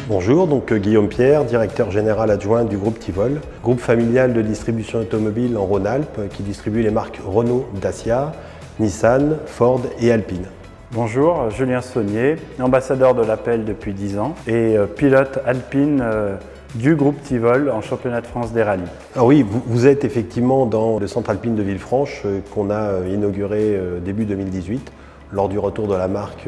Bonjour, donc Guillaume Pierre, directeur général adjoint du groupe Tivol, groupe familial de distribution automobile en Rhône-Alpes qui distribue les marques Renault, Dacia, Nissan, Ford et Alpine. Bonjour, Julien Saunier, ambassadeur de l'Appel depuis 10 ans et pilote Alpine du groupe Tivol en championnat de France des rallyes. Ah oui, vous êtes effectivement dans le centre alpine de Villefranche qu'on a inauguré début 2018 lors du retour de la marque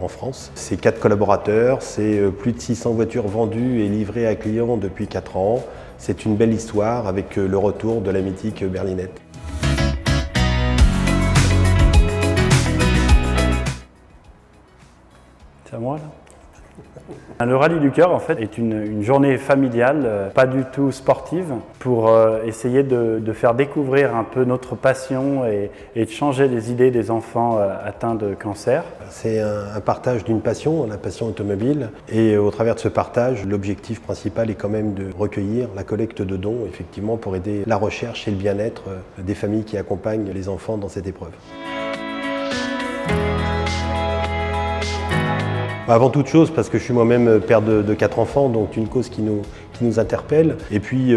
en France. C'est 4 collaborateurs, c'est plus de 600 voitures vendues et livrées à clients depuis 4 ans. C'est une belle histoire avec le retour de la mythique berlinette. C'est à moi là ? Le Rallye du Cœur en fait est une journée familiale, pas du tout sportive, pour essayer de faire découvrir un peu notre passion et de changer les idées des enfants atteints de cancer. C'est un partage d'une passion, la passion automobile, et au travers de ce partage, l'objectif principal est quand même de recueillir la collecte de dons, effectivement, pour aider la recherche et le bien-être des familles qui accompagnent les enfants dans cette épreuve. Avant toute chose, parce que je suis moi-même père de 4 enfants, donc une cause qui nous interpelle. Et puis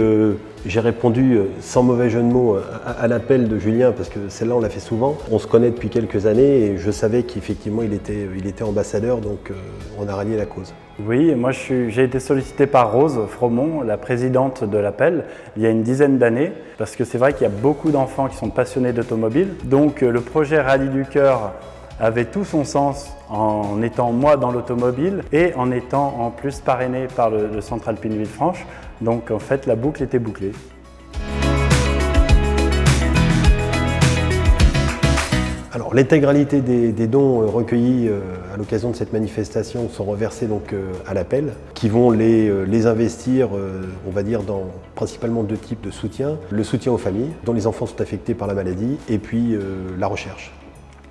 j'ai répondu sans mauvais jeu de mots à l'appel de Julien, parce que celle-là on l'a fait souvent. On se connaît depuis quelques années et je savais qu'effectivement il était ambassadeur, donc on a rallié la cause. Oui, moi j'ai été sollicité par Rose Fromont, la présidente de l'Appel, il y a une dizaine d'années, parce que c'est vrai qu'il y a beaucoup d'enfants qui sont passionnés d'automobile. Donc le projet Rallye du Cœur avait tout son sens en étant moi dans l'automobile et en étant en plus parrainé par le Centre Alpine Villefranche. Donc en fait la boucle était bouclée. Alors l'intégralité des dons recueillis à l'occasion de cette manifestation sont reversés donc à l'Appel, qui vont les investir, on va dire, dans principalement 2 types de soutien. Le soutien aux familles, dont les enfants sont affectés par la maladie, et puis la recherche.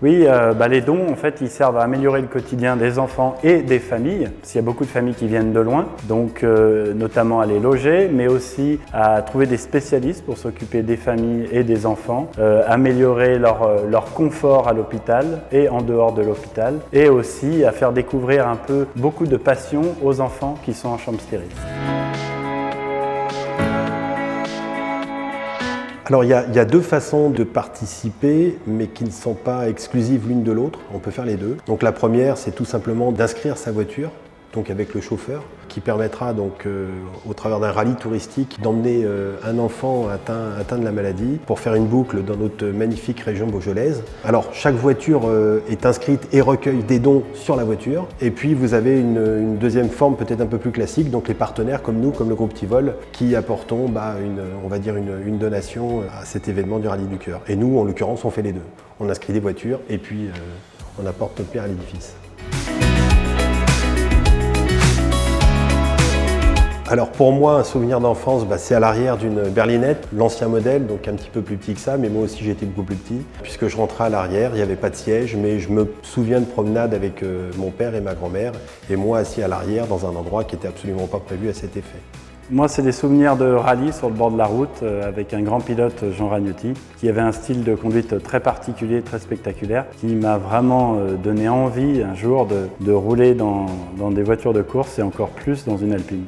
Oui, les dons, en fait, ils servent à améliorer le quotidien des enfants et des familles. Parce qu'il y a beaucoup de familles qui viennent de loin, donc notamment à les loger, mais aussi à trouver des spécialistes pour s'occuper des familles et des enfants, améliorer leur confort à l'hôpital et en dehors de l'hôpital, et aussi à faire découvrir un peu beaucoup de passion aux enfants qui sont en chambre stérile. Alors il y a 2 façons de participer, mais qui ne sont pas exclusives l'une de l'autre. On peut faire les 2. Donc la première, c'est tout simplement d'inscrire sa voiture, donc avec le chauffeur, qui permettra donc au travers d'un rallye touristique d'emmener un enfant atteint de la maladie pour faire une boucle dans notre magnifique région beaujolaise. Alors chaque voiture est inscrite et recueille des dons sur la voiture. Et puis vous avez une deuxième forme peut-être un peu plus classique, donc les partenaires comme nous, comme le groupe Tivol, qui apportons on va dire une donation à cet événement du Rallye du Cœur. Et nous, en l'occurrence, on fait les 2. On inscrit des voitures et puis on apporte notre pierre à l'édifice. Alors pour moi, un souvenir d'enfance, c'est à l'arrière d'une berlinette, l'ancien modèle, donc un petit peu plus petit que ça, mais moi aussi j'étais beaucoup plus petit, puisque je rentrais à l'arrière, il n'y avait pas de siège, mais je me souviens de promenades avec mon père et ma grand-mère, et moi assis à l'arrière dans un endroit qui n'était absolument pas prévu à cet effet. Moi, c'est des souvenirs de rallye sur le bord de la route avec un grand pilote, Jean Ragnotti, qui avait un style de conduite très particulier, très spectaculaire, qui m'a vraiment donné envie un jour de rouler dans des voitures de course et encore plus dans une Alpine.